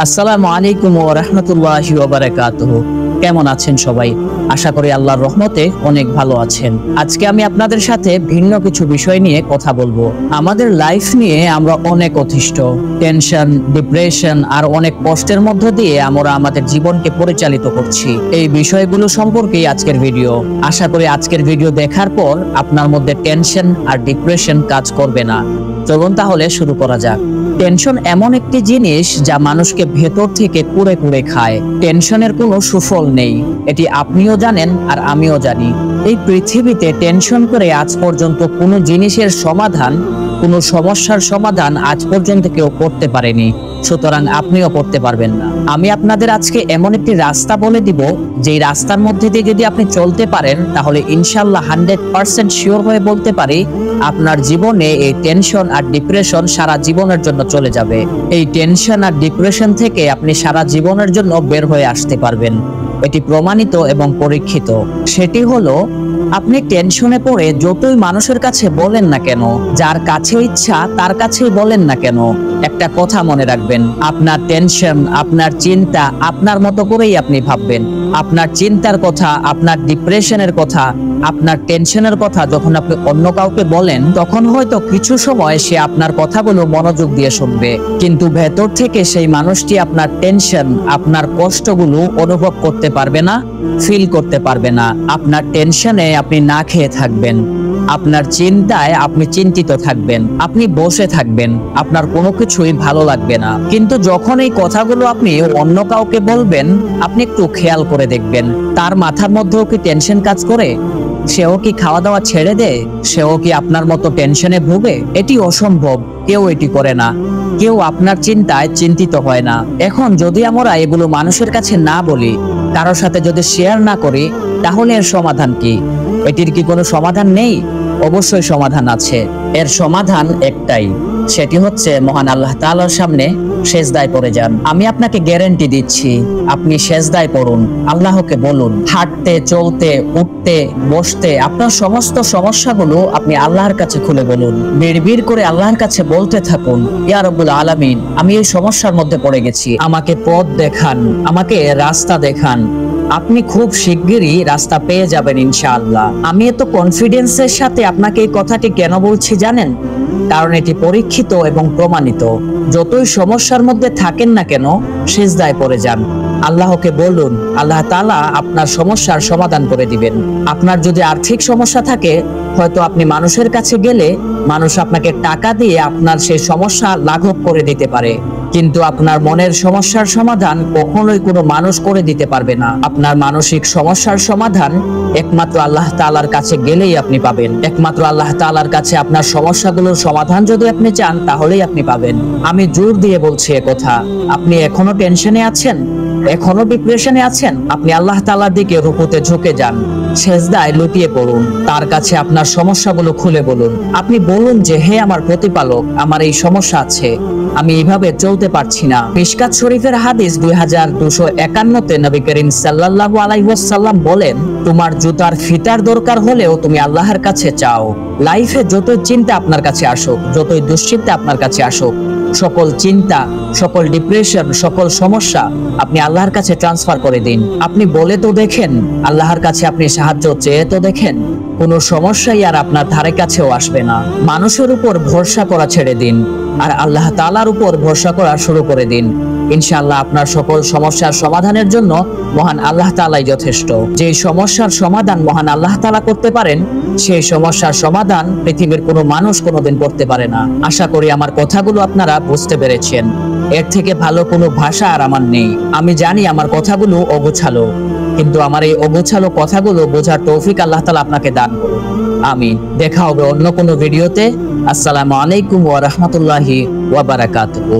আসসালামু আলাইকুম ওয়া রাহমাতুল্লাহি ওয়া বারাকাতুহু। কেমন আছেন সবাই? আশা করি আল্লাহর রহমতে অনেক ভালো আছেন। আজকে আমি আপনাদের সাথে ভিন্ন কিছু বিষয় নিয়ে কথা বলবো। আমাদের লাইফ নিয়ে আমরা অনেক অতিষ্ঠ, টেনশন, ডিপ্রেশন আর অনেক কষ্টের মধ্য দিয়ে আমরা আমাদের জীবনকে পরিচালিত করছি। এই বিষয়গুলো সম্পর্কেই আজকের ভিডিও। আশা করি আজকের ভিডিও দেখার পর আপনার মধ্যে টেনশন আর ডিপ্রেশন কাজ করবে না। চলুন তাহলে শুরু করা যাক। টেনশন এমন একটি জিনিস যা মানুষকে ভেতর থেকে কুড়ে কুড়ে খায়। টেনশনের কোনো সুফল নেই, এটি আপনিও জানেন আর আমিও জানি। এই পৃথিবীতে টেনশন করে আজ পর্যন্ত কোনো জিনিসের সমাধান, কোনো সমস্যার সমাধান আজ পর্যন্ত কেউ করতে পারেনি, সুতরাং আপনিও করতে পারবেন না। আমি আপনাদের আজকে এমন একটি রাস্তা বলে দিব, যেই রাস্তার মধ্যে দিয়ে যদি আপনি চলতে পারেন তাহলে ইনশাআল্লাহ 100% শিওর হয়ে বলতে পারি আপনার জীবনে এই টেনশন আর ডিপ্রেশন সারা জীবনের জন্য চলে যাবে। এই টেনশন আর ডিপ্রেশন থেকে আপনি সারা জীবনের জন্য বের হয়ে আসতে পারবেন। এটি প্রমাণিত এবং পরীক্ষিত। সেটি হলো, আপনি টেনশনে পড়ে যতই মানুষের কাছে বলেন না কেন, যার কাছে ইচ্ছা তার কাছেই বলেন না কেন, একটা কথা মনে রাখবেন, আপনার টেনশন, আপনার চিন্তা আপনার মতো করেই আপনি ভাববেন। আপনার চিন্তার কথা, আপনার ডিপ্রেশনের কথা, আপনার টেনশনের কথা যখন আপনি অন্য কাউকে বলেন, তখন হয়তো কিছু সময় সে আপনার কথাগুলো মনোযোগ দিয়ে শুনবে, কিন্তু ভেতর থেকে সেই মানুষটি আপনার টেনশন, আপনার কষ্টগুলো অনুভব করতে পারবে না, ফিল করতে পারবে না। আপনার টেনশনে আপনি না খেয়ে থাকবেন, আপনার চিন্তায় আপনি চিন্তিত থাকবেন, আপনি বসে থাকবেন, আপনার কোনো কিছুই ভালো লাগবে না। কিন্তু যখন এই কথাগুলো আপনি অন্য কাউকে বলবেন, আপনি একটু খেয়াল করে দেখবেন তার মাথার মধ্যেও কি টেনশন কাজ করে? সেও কি খাওয়া দাওয়া ছেড়ে দেয়? সেও কি আপনার মতো টেনশনে ভোগে? এটি অসম্ভব, কেউ এটি করে না। কেউ আপনার চিন্তায় চিন্তিত হয় না। এখন যদি আমরা এগুলো মানুষের কাছে না বলি, কারোর সাথে যদি শেয়ার না করি, তাহলে এর সমাধান কি? এটির কি কোনো সমাধান নেই? অবশ্যই সমাধান আছে। এর সমাধান একটাই, সেটি হচ্ছে মহান আল্লাহ তাআলার সামনে সেজদায় পড়ে যান। আমি আপনাকে গ্যারান্টি দিচ্ছি, আপনি সেজদায় পড়ুন, আল্লাহকে বলুন, হাঁটতে, চলতে, উঠতে, বসতে আপনার সমস্ত সমস্যাগুলো আপনি আল্লাহর কাছে খুলে বলুন। বিড়বিড় করে আল্লাহর কাছে বলতে থাকুন, ইয়া রব্বুল আলামিন, আমি এই সমস্যার মধ্যে পড়ে গেছি, আমাকে পথ দেখান, আমাকে রাস্তা দেখান। আপনি খুব শিগগিরই রাস্তা পেয়ে যাবেন ইনশাআল্লাহ। আমি এত কনফিডেন্সের সাথে আপনাকে এই কথাটি কেন বলছি জানেন? কারণ এটি পরীক্ষিত এবং প্রমাণিত। যতই সমস্যার মধ্যে থাকেন না কেন, সিজদায় পড়ে যান, আল্লাহকে বলুন, আল্লাহ তাআলা আপনার সমস্যার সমাধান করে দিবেন। আপনার যদি আর্থিক সমস্যা থাকে, হয়তো আপনি মানুষের কাছে গেলে মানুষ আপনাকে টাকা দিয়ে আপনার সেই সমস্যা লাঘব করে দিতে পারে, কিন্তু আপনার মনের সমস্যার সমাধান কখনোই কোনো মানুষ করে দিতে পারবে না। আপনার মানসিক সমস্যার সমাধান একমাত্র আল্লাহ তাআলার কাছে গেলেই আপনি পাবেন। একমাত্র আল্লাহ তাআলার কাছে আপনার সমস্যাগুলোর সমাধান যদি আপনি চান, তাহলেই আপনি পাবেন। আমি জোর দিয়ে বলছি একথা, আপনি এখনো টেনশনে আছেন, এখনো ডিপ্রেশনে আছেন, আপনি আল্লাহ তাআলার দিকে রুকুতে ঝুঁকে যান, সেজদায় লুটিয়ে পড়ুন, তার কাছে আপনার সমস্যাগুলো খুলে বলুন। আপনি বলুন যে, হে আমার প্রতিপালক, আমার এই সমস্যা আছে, আমি এইভাবে চলতে পারছি না। মিশকাত শরীফের হাদিস 2251-তে নবী করিম সাল্লাল্লাহু আলাইহি ওয়াসাল্লাম বলেন, তোমার জুতার ফিতার দরকার হলেও তুমি আল্লাহর কাছে চাও। লাইফে যতই চিন্তা আপনার কাছে আসুক, যতই দুশ্চিন্তা আপনার কাছে আসুক, সকল চিন্তা, সকল ডিপ্রেশন, সকল সমস্যা আপনি আল্লাহর কাছে ট্রান্সফার করে দিন। আপনি বলে তো দেখেন, আল্লাহর কাছে আপনি সাহায্য চেয়ে তো দেখেন, কোনো সমস্যাই আর আপনার ধারে কাছেও আসবে না। মানুষের উপর ভরসা করা ছেড়ে দিন আর আল্লাহ তাআলার উপর ভরসা করা শুরু করে দিন। ইনশাআল্লাহ আপনার সকল সমস্যার সমাধানের জন্য মহান আল্লাহ তাআলাই যথেষ্ট। যে সমস্যার সমাধান মহান আল্লাহ তাআলা করতে পারেন, সেই সমস্যার সমাধান পৃথিবীর কোনো মানুষ কোনোদিন করতে পারে না। আশা করি আমার কথাগুলো আপনারা বুঝতে পেরেছেন। এর থেকে ভালো কোনো ভাষা আর আমার নেই। আমি জানি আমার কথাগুলো অগোছালো, কিন্তু আমার এই অগোছালো কথাগুলো বোঝার তৌফিক আল্লাহ তাআলা আপনাকে দান করুন। আমিন। দেখা হবে অন্য কোনো ভিডিওতে। আসসালামু আলাইকুম ওয়া রাহমাতুল্লাহি ওয়া বারাকাতুহু।